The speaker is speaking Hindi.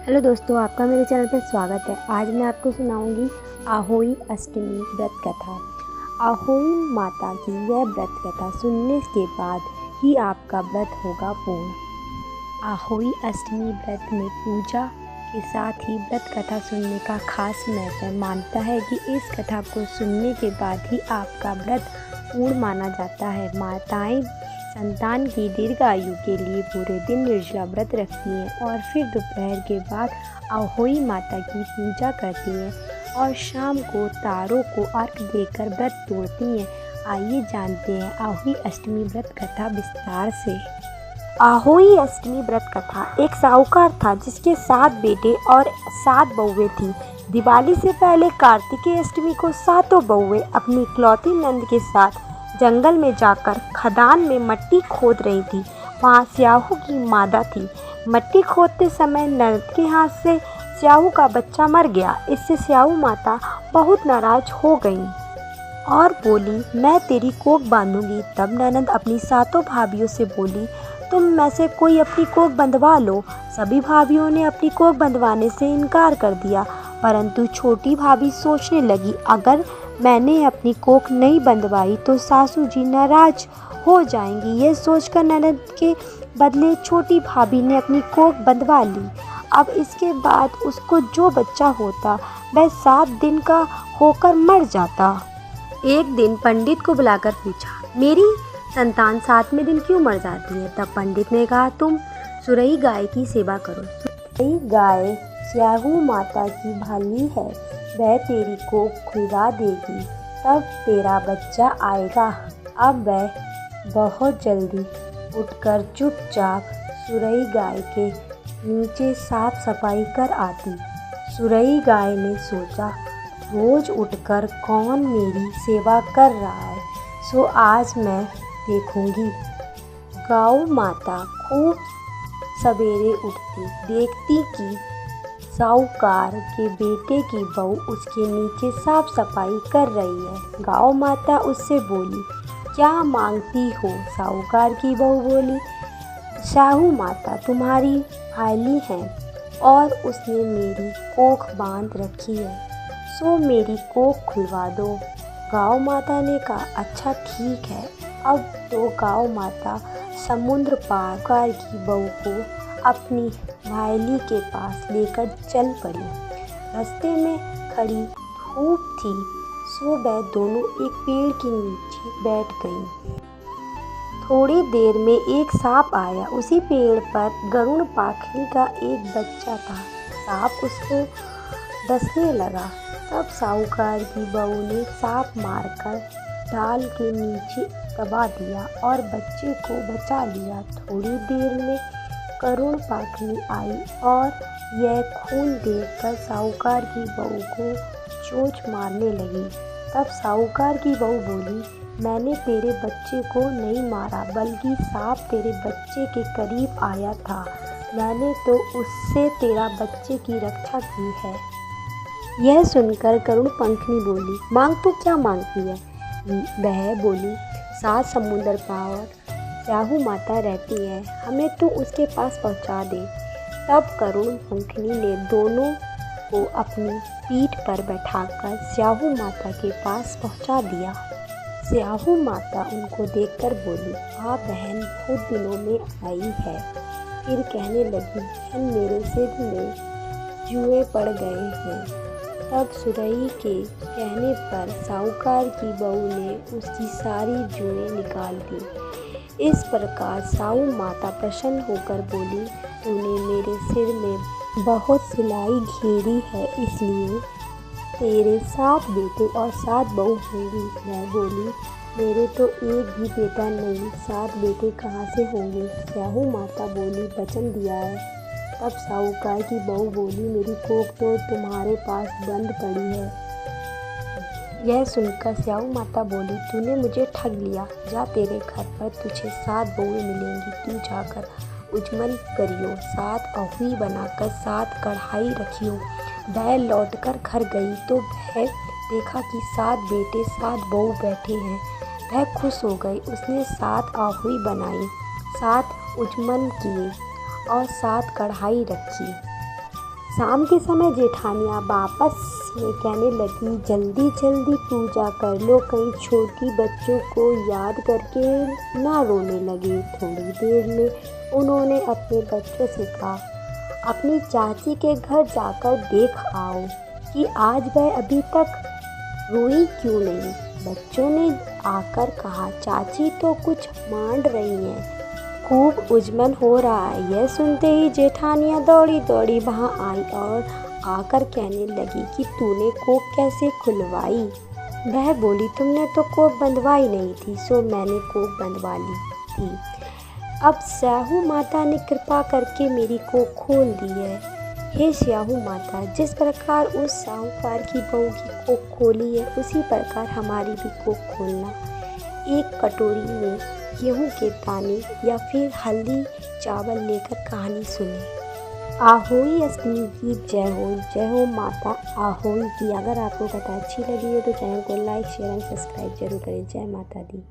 हेलो दोस्तों, आपका मेरे चैनल पर स्वागत है। आज मैं आपको सुनाऊंगी आहोई अष्टमी व्रत कथा। आहोई माता की यह व्रत कथा सुनने के बाद ही आपका व्रत होगा पूर्ण। आहोई अष्टमी व्रत में पूजा के साथ ही व्रत कथा सुनने का खास महत्व है। मानता है कि इस कथा को सुनने के बाद ही आपका व्रत पूर्ण माना जाता है। माताएं संतान की दीर्घ आयु के लिए पूरे दिन निर्जला व्रत रखती हैं और फिर दोपहर के बाद आहोई माता की पूजा करती हैं और शाम को तारों को अर्घ्य देकर व्रत तोड़ती हैं। आइए जानते हैं आहोई अष्टमी व्रत कथा विस्तार से। आहोई अष्टमी व्रत कथा। एक साहूकार था जिसके 7 बेटे और 7 बहुएं थीं। दिवाली से पहले कार्तिकेय अष्टमी को 7 बहुएं अपनी इकलौती नंद के साथ जंगल में जाकर खदान में मिट्टी खोद रही थी। वहाँ स्याहू की मादा थी। मिट्टी खोदते समय नंद के हाथ से स्याहू का बच्चा मर गया। इससे स्याहू माता बहुत नाराज हो गई और बोली, मैं तेरी कोख बांधूंगी। तब ननद अपनी 7 भाभियों से बोली, तुम में से कोई अपनी कोख बंधवा लो। सभी भाभियों ने अपनी कोख बंधवाने से इनकार कर दिया, परंतु छोटी भाभी सोचने लगी, अगर मैंने अपनी कोख नहीं बंधवाई तो सासू जी नाराज हो जाएंगी। ये सोचकर ननद के बदले छोटी भाभी ने अपनी कोख बंधवा ली। अब इसके बाद उसको जो बच्चा होता वह 7 दिन का होकर मर जाता। एक दिन पंडित को बुलाकर पूछा, मेरी संतान 7वें दिन क्यों मर जाती है? तब पंडित ने कहा, तुम सुरई गाय की सेवा करो। सुरई गाय स्याहू माता की भाली है, वह तेरी कोख खुलवा देगी, तब तेरा बच्चा आएगा। अब वह बहुत जल्दी उठकर चुपचाप सुरई गाय के नीचे साफ सफाई कर आती। सुरई गाय ने सोचा, रोज उठकर कौन मेरी सेवा कर रहा है, सो आज मैं देखूंगी। गौ माता खूब सवेरे उठती, देखती कि साहूकार के बेटे की बहू उसके नीचे साफ सफाई कर रही है। गौ माता उससे बोली, क्या मांगती हो? साहूकार की बहू बोली, स्याहू माता तुम्हारी भाली है और उसने मेरी कोख बांध रखी है, सो मेरी कोख खुलवा दो। गौ माता ने कहा, अच्छा ठीक है। अब तो गौ माता समुद्र पार साहूकार की बहू को अपनी भाली के पास लेकर चल पड़ी। रास्ते में खड़ी धूप थी, सो वह दोनों एक पेड़ के नीचे बैठ गईं। थोड़ी देर में एक सांप आया। उसी पेड़ पर गरुड़ पाखनी का एक बच्चा था। सांप उसको डसने लगा। तब साहूकार की बहू ने सांप मारकर डाल के नीचे दबा दिया और बच्चे को बचा लिया। थोड़ी देर में गरुड़ पाखनी आई और यह खून देखकर साहूकार की बहू को चोंच मारने लगी। तब साहूकार की बहू बोली, मैंने तेरे बच्चे को नहीं मारा, बल्कि सांप तेरे बच्चे के करीब आया था। मैंने तो उससे तेरा बच्चे की रक्षा की है। यह सुनकर गरुड़ पंखनी बोली, मांग तो क्या मांगती है? वह बोली, 7 समुंदर पार स्याहू माता रहती है, हमें तो उसके पास पहुंचा दे। तब गरुड़ पंखनी ने दोनों को अपनी पीठ पर बैठाकर स्याहू माता के पास पहुंचा दिया। स्याहू माता उनको देखकर बोली, हाँ बहन बहुत दिनों में आई है। फिर कहने लगी, बहन मेरे सिर में जुएं पड़ गए हैं। तब सुरई के कहने पर साहूकार की बहू ने उसकी सारी जुएं निकाल दी। इस प्रकार साहू माता प्रसन्न होकर बोली, तूने मेरे सिर में बहुत सिलाई घेरी है, इसलिए तेरे 7 बेटे और 7 बहू होंगी। मैं बोली, मेरे तो एक भी बेटा नहीं, 7 बेटे कहाँ से होंगे? स्याहू माता बोली, वचन दिया है। तब साहूकार की बहू बोली, मेरी कोख तो तुम्हारे पास बंद पड़ी है। यह सुनकर स्याहू माता बोली, तूने मुझे ठग लिया। जा, तेरे घर पर तुझे 7 बहुएं मिलेंगी। तू जाकर उजमन करियो, 7 अहुई बनाकर 7 कढ़ाई रखियो। वह लौटकर घर गई तो वह देखा कि 7 बेटे 7 बहू बैठे हैं। वह खुश हो गई। उसने 7 अहुई बनाई, 7 उजमन किए और 7 कढ़ाई रखी। शाम के समय जेठानियाँ वापस में कहने लगी, जल्दी जल्दी पूजा कर लो, कहीं छोटी बच्चों को याद करके ना रोने लगे। थोड़ी देर में उन्होंने अपने बच्चों से कहा, अपनी चाची के घर जाकर देख आओ कि आज वह अभी तक रोई क्यों नहीं। बच्चों ने आकर कहा, चाची तो कुछ मांड रही हैं, खूब उजमन हो रहा है। यह सुनते ही जेठानियाँ दौड़ी दौड़ी वहाँ आई और आकर कहने लगी कि तूने कोप कैसे खुलवाई। वह बोली, तुमने तो कोप बंधवाई नहीं थी, सो मैंने कोप बंधवा ली थी। अब स्याहू माता ने कृपा करके मेरी कोप खोल दी है। हे स्याहू माता, जिस प्रकार उस साहूकार की बहू की कोप खोली है, उसी प्रकार हमारी भी कोप खोलना। एक कटोरी में गेहूं के दाने या फिर हल्दी चावल लेकर कहानी सुने। आहोई अष्टमी की जय हो माता आहोई की। अगर आपको कथा अच्छी लगी हो तो चैनल को लाइक शेयर एंड सब्सक्राइब जरूर करें। जय माता दी।